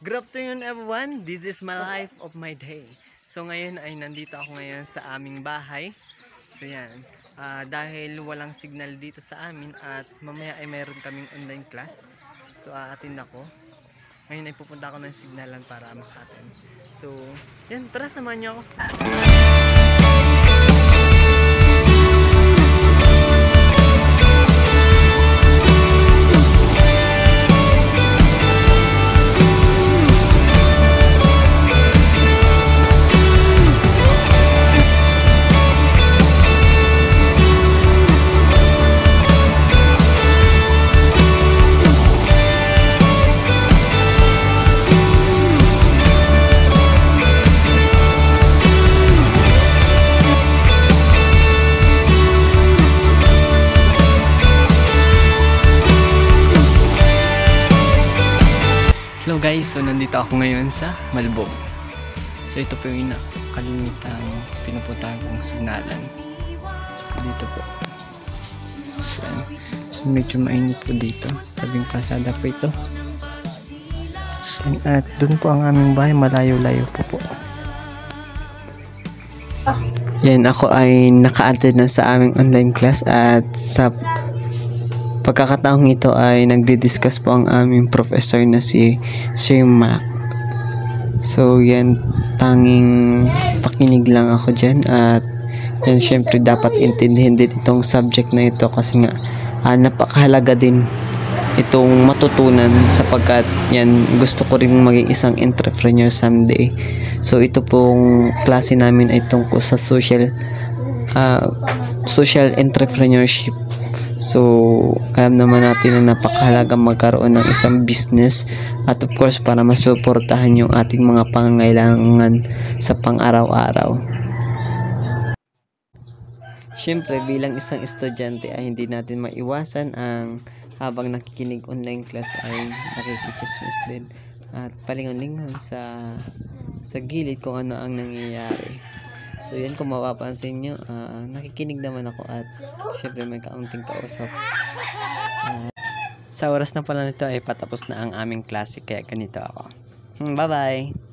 Good afternoon everyone, this is my life of my day. So ngayon ay nandito ako ngayon sa aming bahay. So yan, dahil walang signal dito sa amin at mamaya ay mayroon kaming online class. So aattend ako. Ngayon ay pupunta ako ng signalan para maka-attend. So yan, tara samahan niyo ako. Hello guys, so nandito ako ngayon sa Malbog. So ito po yung nakalimitang pinupuntahan kong signalan. So dito po. So medyo mainit po dito. Tabing kalsada po ito. At dun po ang aming bahay, malayo-layo po. Yan, ako ay naka-attend na sa aming online class at sa pagkakataong ito ay nagdi-discuss po ang aming professor na si Sir Mac. So yan, tanging pakinig lang ako dyan at yan, syempre dapat intindihin din itong subject na ito kasi nga napakahalaga din itong matutunan sapagkat yan, gusto ko rin maging isang entrepreneur someday. So ito pong klase namin ay tungkol sa social entrepreneurship. So, alam naman natin na napakahalaga magkaroon ng isang business at of course para masuportahan yung ating mga pangangailangan sa pang-araw-araw. Siyempre, bilang isang estudyante ay hindi natin maiwasan ang habang nakikinig online class ay nakikichismis din at palingon-lingon sa gilid kung ano ang nangyayari. So yan, kung mapapansin nyo, nakikinig naman ako at syempre may kaunting kausap. Sa oras na pala nito ay patapos na ang aming klase kaya ganito ako. Bye bye!